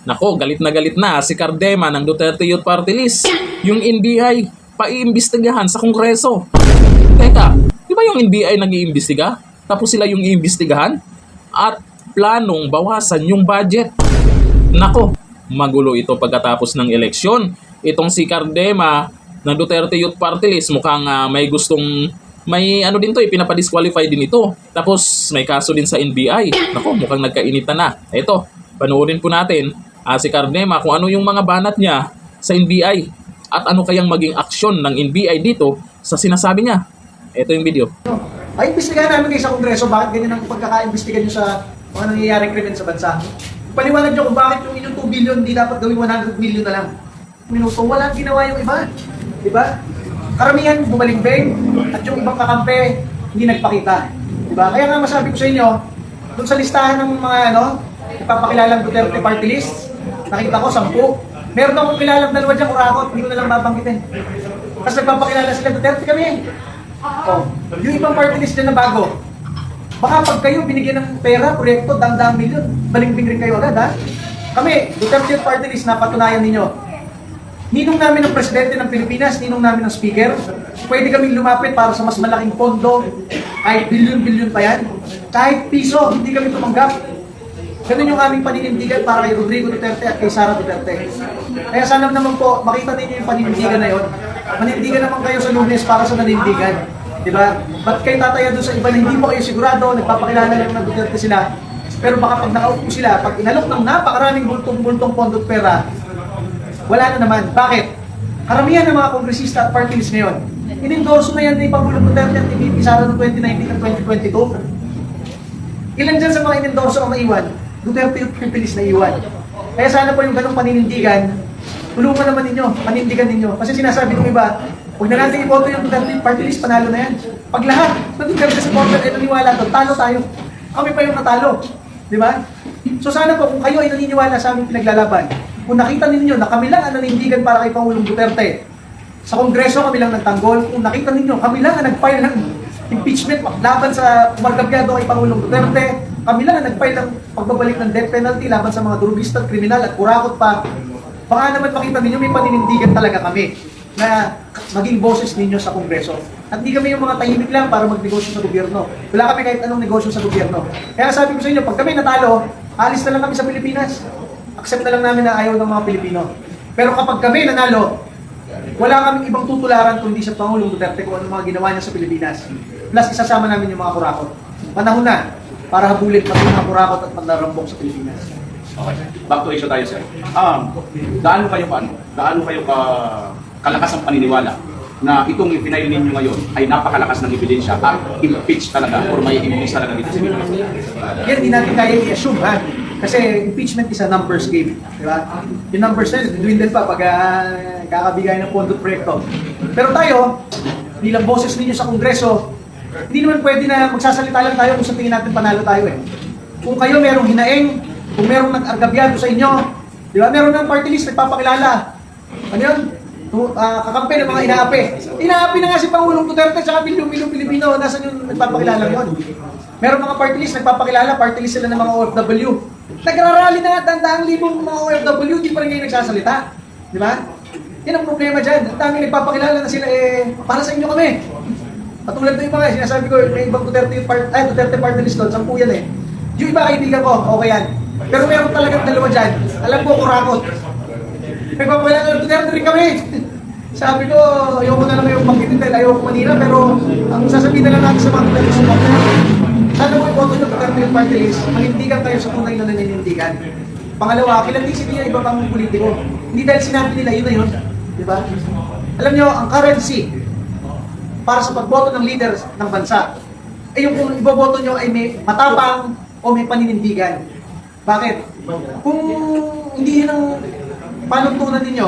Nako, galit na si Cardema ng Duterte Youth Party List. Yung NBI, paiimbestigahan sa Kongreso. Teka, di ba yung NBI nag-iimbestiga? Tapos sila yung iimbestigahan? At planong bawasan yung budget. Nako, magulo ito pagkatapos ng eleksyon. Itong si Cardema ng Duterte Youth Party List mukhang may ano din to, pinapadisqualify din ito. Tapos may kaso din sa NBI. Nako, mukhang nagkainitan na. Ito, panoorin po natin si Cardema kung ano yung mga banat niya sa NBI at ano kayang maging aksyon ng NBI dito sa sinasabi niya. Ito yung video. Ay, imbestigahan namin kayo sa Kongreso, bakit ganyan ang pagkaka-imbestigan nyo sa mga nangyayaring krimen sa bansa. Paliwanag nyo kung bakit yung inyong 2 billion hindi dapat gawing 100 million na lang. Minuto, walang ginawa yung iba. Diba? Karamihan bumalimbing at yung ibang kakampi hindi nagpakita. Diba? Kaya nga masabi ko sa inyo, dun sa listahan ng mga ipapakilalang Duterte Party List, nakita ko 10. Meron akong kilalang dalawa dyan, kurakot, hindi ko na lang babanggitin. Kasi nagpapakilala sila, Duterte kami. Oh, yung ibang party list dyan na bago, baka pag kayo binigyan ng pera, proyekto, dang-dang milyon, balimbing rin kayo agad, ha? Kami, Duterte Party List, napatunayan ninyo. Ninong namin ng Presidente ng Pilipinas, ninong namin ng Speaker, pwede kaming lumapit para sa mas malaking pondo, kahit bilyon-bilyon pa yan, kahit piso, hindi kami tumanggap. Ganun yung aming paninindigan para kay Rodrigo Duterte at kay Sara Duterte. Kaya sana naman po, makita ninyo yung paninindigan na yun. Manindigan naman kayo sa Lunes para sa nanindigan. Diba? Ba't kayo tataya doon sa iba na hindi mo kayo sigurado, nagpapakilala lang na Duterte sila. Pero baka pag nakaupo sila, pag inalok ng napakaraming bultong-bultong pondo at pera, wala na naman. Bakit? Karamihan ng mga kongresista at party list ngayon, inendorso na yan ni Pangulong Duterte at ni VP Sara noong 2019 at 2022. Ilan dyan sa mga inendorso ang naiwan? Duterte yung party list na iwan. Kaya sana po yung ganong paninindigan, tulungan naman ninyo, panindigan ninyo. Kasi sinasabi ng iba, huwag na natin iboto yung Duterte Party List, panalo na yan. Pag lahat ng Duterte supporter ay naniwala doon, talo tayo. Kami pa yung natalo. Di ba? So sana po, kung kayo ay naniniwala sa aming pinaglalaban, kung nakita ninyo na kami lang ang nanindigan para kay Pangulong Duterte, sa Kongreso kami lang nagtanggol, kung nakita ninyo, kami lang ang nag-file ng impeachment laban sa umargabyado kay Pangulong Duterte, kami lang ang nag-file ng pagbabalik ng death penalty laban sa mga durugista at kriminal at kurakot pa. Baka naman makita ninyo may paninindigan talaga kami na maging boses ninyo sa Kongreso. At hindi kami yung mga tahimik lang para magnegosyo sa gobyerno. Wala kami kahit anong negosyo sa gobyerno. Kaya sabi ko sa inyo, pag kami natalo, alis na lang kami sa Pilipinas. Accept na lang namin na ayaw ng mga Pilipino. Pero kapag kami nanalo, wala kaming ibang tutularan kundi sa Pangulong Duterte kung ano mga ginawa niya sa Pilipinas. Plus isasama namin yung mga kurakot. Panahon na para habulin pati mga kurakot at paglarambok sa Pilipinas. Okay. Back to issue tayo, sir. Gaano kayo kalakas ang paniniwala na itong ipinail ninyo ngayon ay napakalakas ng ebidensya at impeach talaga or may impeach talaga dito sa Pilipinas? Yan, hindi natin kaya i-assume, ha? Kasi impeachment is a numbers game. Di ba? Yung numbers na yun, dwindle pa pag kakabigay ng pondo proyekto. Pero tayo, bilang boses ninyo sa Kongreso, hindi naman pwede na magsasalita lang tayo kung sa tingin natin panalo tayo eh. Kung kayo merong hinaing, kung merong nag-argabyado sa inyo, di ba? Meron ng party list, nagpapakilala. Ano yun? Kakampi ng mga inaapi. Inaapi na nga si Pangulong Duterte sa Pilipino Pilipino. Nasaan yung nagpapakilala yun? Meron mga party list, nagpapakilala, party list sila ng mga OFW. Nagrarally na nga, dandaang libong mga OFW, di pa rin ngayon nagsasalita. Di ba? Yan ang problema dyan. Ang daming nagpapakilala na sila, para sa inyo kami. Katulad ng iba nga, sinasabi ko, may ibang Duterte party list doon, 10 yan eh. Yung iba kaibigan ko, okay yan. Pero meron talagang dalawa dyan. Alam ko, kurakot. Nagpapakilala ng Duterte rin kami. Sabi ko, ayoko na lang yung banggitin dahil ayoko Manila, pero ang sasabihin na lang natin sa mga Duterte supporter, sana mo iboto yung Duterte yung party list, manindigan kayo sa tunay na naninindigan. Pangalawa, kilatisin niyo iba pang politiko. Hindi dahil sinabi nila, yun na yun. Di ba? Alam niyo, ang currency para sa pagboto ng leaders ng bansa, ay yung kung iboboto niyo ay may matapang o may paninindigan. Bakit? Kung hindi yun ang panuntunan ninyo,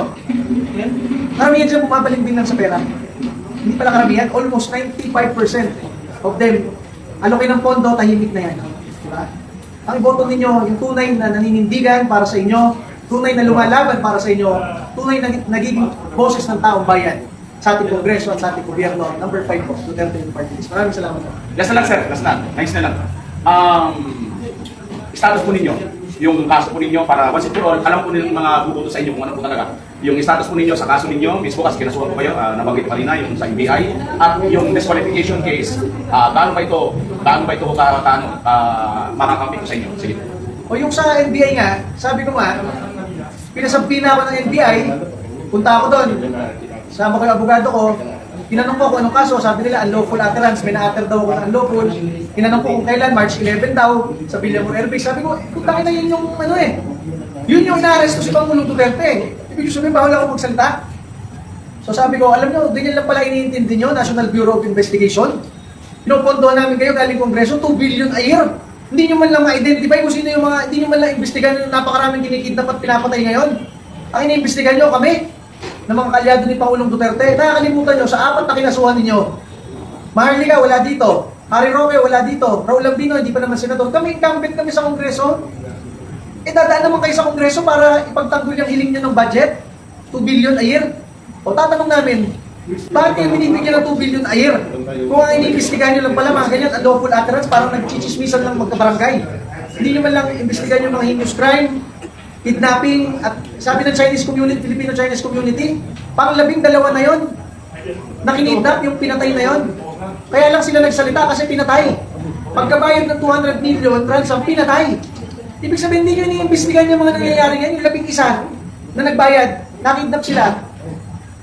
karamihan dyan bumabalimbing lang sa pera. Hindi pala karamihan, almost 95% of them, alokay ng pondo, tahimik na yan. Diba? Ang iboto ninyo, yung tunay na naninindigan para sa inyo, tunay na lumalaban para sa inyo, tunay na nagiging boses ng taong bayan sa ating Kongreso at sa ating gobyerno. Number 5 po, Duterte yung party list. Maraming salamat po. Last na lang, sir. Last na. Nice na lang. Status po ninyo yung kaso po ninyo para once and for all, alam po nila yung mga bubuto sa inyo kung ano po talaga. Yung status po ninyo sa kaso ninyo, mismo kasi kinasuhan ko kayo, nabanggit pa rin na yung sa NBI, at yung disqualification case, gaano ba ito makakampi ko sa inyo? Sige. O yung sa NBI nga, sabi ko nga, pinasampi na ako ng NBI, punta ako doon, sama ko yung abogado ko, tinanong ko kung anong kaso, sabi nila unlawful utterance, may na-utter daw ako ng unlawful, tinanong ko kung kailan, March 11 daw, sa Villamor Airbase, sabi ko, kung takin na yun yung ano eh, yun yung ina-arrest ko si Pangulong Duterte, ibig sabihin, bawal ako magsalita. So sabi ko, alam nyo, ganyan lang pala iniintindi nyo, National Bureau of Investigation, pinupondohan namin kayo galing Kongreso, 2 billion a year. Hindi nyo man lang ma-identify kung sino yung mga, hindi nyo man lang imbestigahan yung napakaraming kinikidnap at pinapatay ngayon. Ang iniimbestigahan nyo kami, ng mga kalyado ni Pangulong Duterte. Nakakalimutan nyo, sa 4 na kinasuhan ninyo, Maharlika, wala dito. Harry Roque, wala dito. Raul Lambino, hindi pa naman senador. Kami, incumbent kami sa Kongreso. Dadaan naman kayo sa Kongreso para ipagtanggol yung hiling nyo ng budget. 2 billion a year. O tatanong namin, bakit kayo binibigyan ng 2 billion a year? Kung ang iniimbestigahan nyo lang pala, mga ganyan, unlawful utterance, parang nagchichismisan lang magkabarangay. Hindi nyo man lang imbestigahan yung mga heinous crime, kidnapping, at sabi ng Chinese community, Filipino-Chinese community, pang 12 na yon na kinidnap yung pinatay na yon. Kaya lang sila nagsalita kasi pinatay. Pagkabayad ng 200 million, ransom, pinatay. Ibig sabihin, hindi nyo iniimbestigahan yung mga nangyayari ngayon, yung 11 na nagbayad, nakidnap sila.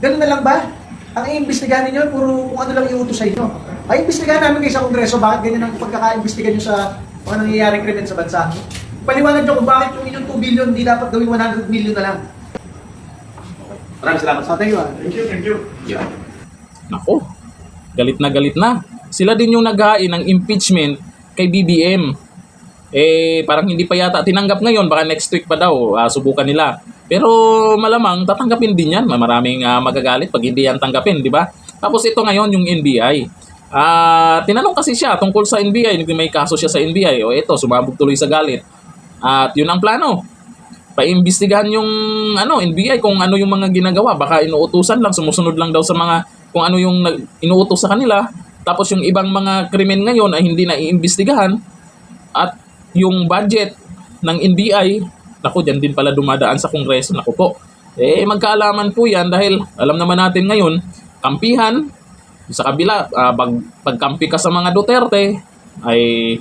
Ganun na lang ba? Ang iimbestigahan ninyo, puro kung ano lang iutos sa inyo. Ay, imbestigahan namin kayo sa Kongreso, bakit ganyan ang pagkaka-imbestigahan nyo sa mga nangyayaring krimen sa bansa? Paliwanag nyo kung bakit yung inyong 2 billion di dapat gawing 100 million na lang. Maraming salamat. Thank you. Thank you. Yeah. Nako, galit na. Sila din yung naghain ng impeachment kay BBM. Parang hindi pa yata tinanggap ngayon, baka next week pa daw, subukan nila. Pero malamang tatanggapin din yan. Maraming magagalit pag hindi yan tanggapin, di ba? Tapos ito ngayon yung NBI. Tinanong kasi siya tungkol sa NBI, may kaso siya sa NBI. O ito, sumabog tuloy sa galit. At yun ang plano. Paimbestigahan yung NBI kung ano yung mga ginagawa. Baka inuutusan lang, sumusunod lang daw sa mga kung ano yung inuutos sa kanila. Tapos yung ibang mga krimen ngayon ay hindi na iimbestigahan. At yung budget ng NBI, naku, dyan din pala dumadaan sa Kongreso. Naku po. Magkaalaman po yan dahil alam naman natin ngayon, kampihan, sa kabila, pagkampi ka sa mga Duterte, ay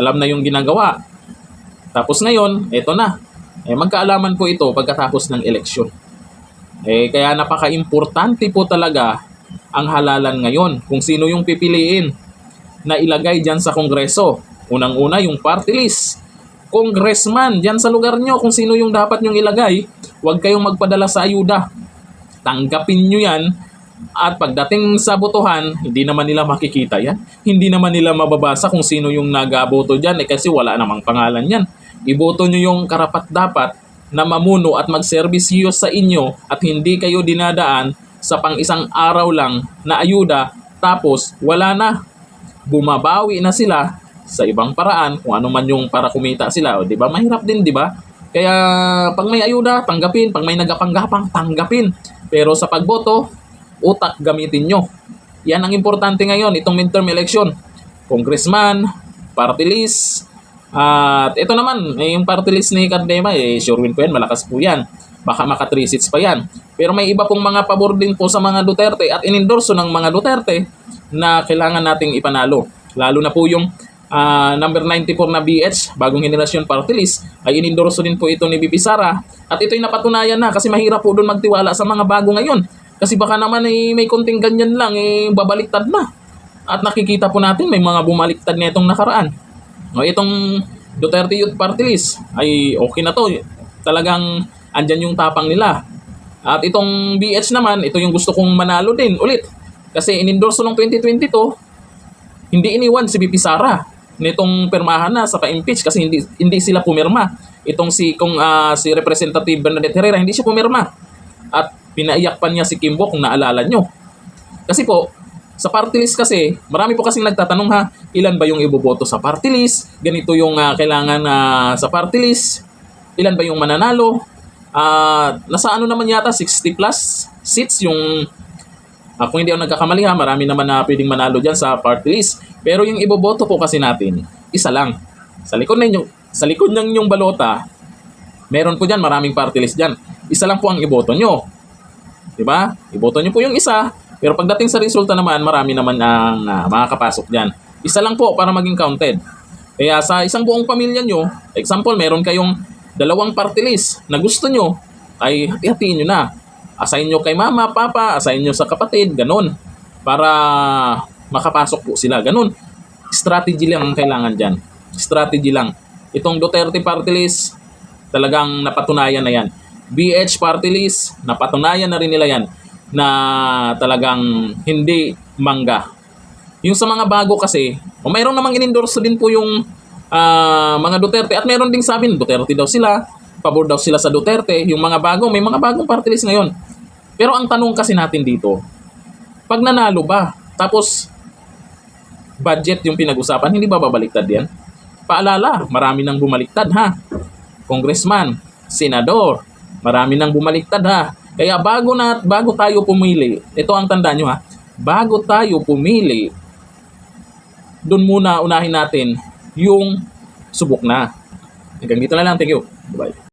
alam na yung ginagawa. Tapos ngayon, eto na. Magkaalaman po ito pagkatapos ng eleksyon. Kaya napaka-importante po talaga ang halalan ngayon kung sino yung pipiliin na ilagay dyan sa Kongreso. Unang-una yung party list. Congressman, dyan sa lugar nyo kung sino yung dapat nyong ilagay, huwag kayong magpadala sa ayuda. Tanggapin nyo yan. At pagdating sa botohan, hindi naman nila makikita yan. Hindi naman nila mababasa kung sino yung nag-aboto dyan kasi wala namang pangalan yan. Iboto nyo yung karapat-dapat na mamuno at magserbisyo sa inyo at hindi kayo dinadaan sa pang-isang araw lang na ayuda tapos wala na. Bumabawi na sila sa ibang paraan kung ano man yung para kumita sila. O, di ba? Mahirap din, di ba? Kaya pag may ayuda, tanggapin. Pag may nagapanggapang, tanggapin. Pero sa pagboto, utak gamitin nyo. Yan ang importante ngayon, itong midterm election. Congressman, party list, at ito naman, yung party list ni Cardema, sure win po yan, malakas po yan. Baka maka 3 seats pa yan. Pero may iba pong mga pabor din po sa mga Duterte at inendorso ng mga Duterte na kailangan nating ipanalo. Lalo na po yung number 94 na BH, bagong henerasyon party list, ay inendorso din po ito ni BP Sara. At ito'y napatunayan na kasi mahirap po doon magtiwala sa mga bago ngayon. Kasi baka naman may konting ganyan lang, babaliktad na. At nakikita po natin may mga bumaliktad na itong nakaraan. O itong Duterte Youth Party List ay okay na to. Talagang andyan yung tapang nila. At itong BH naman, ito yung gusto kong manalo din ulit. Kasi inendorso ng 2022, hindi iniwan si BP Sara nitong pirmahan na sa pa-impeach kasi hindi sila pumirma. Itong si Representative Bernadette Herrera, hindi siya pumirma. At pinaiyak pa niya si Kimbo kung naalala nyo. Kasi po, sa party list kasi, marami po kasing nagtatanong ilan ba yung iboboto sa party list? Ganito yung kailangan sa party list. Ilan ba yung mananalo? Nasa naman yata 60 plus seats yung kung hindi ako nagkakamali marami naman na pwedeng manalo dyan sa party list. Pero yung iboboto po kasi natin, isa lang. Sa likod ninyo, Sa likod ng yung balota, meron po dyan, maraming party list dyan. Isa lang po ang iboto nyo. Diba? Iboto nyo po yung isa, pero pagdating sa resulta naman, marami naman ang makakapasok dyan. Isa lang po para maging counted. Kaya sa isang buong pamilya nyo, example, meron kayong 2 party list na gusto nyo, ay hati-hatiin nyo na. Assign nyo kay mama, papa, assign nyo sa kapatid, ganun. Para makapasok po sila, ganun. Strategy lang ang kailangan dyan. Strategy lang. Itong Duterte party list, talagang napatunayan na yan. BH party list, napatunayan na rin nila yan na talagang hindi mangga. Yung sa mga bago kasi, mayroon namang in-endorse din po yung mga Duterte at meron ding sabi Duterte daw sila, pabor daw sila sa Duterte. Yung mga bago, may mga bagong party list ngayon. Pero ang tanong kasi natin dito, pag nanalo ba, tapos budget yung pinag-usapan, hindi ba babaliktad yan? Paalala, marami nang bumaliktad ha. Congressman, senador, marami nang bumaliktad ha. Kaya bago tayo pumili, ito ang tanda nyo ha, bago tayo pumili, doon muna unahin natin yung subok na. Hanggang dito na lang. Thank you. Bye-bye.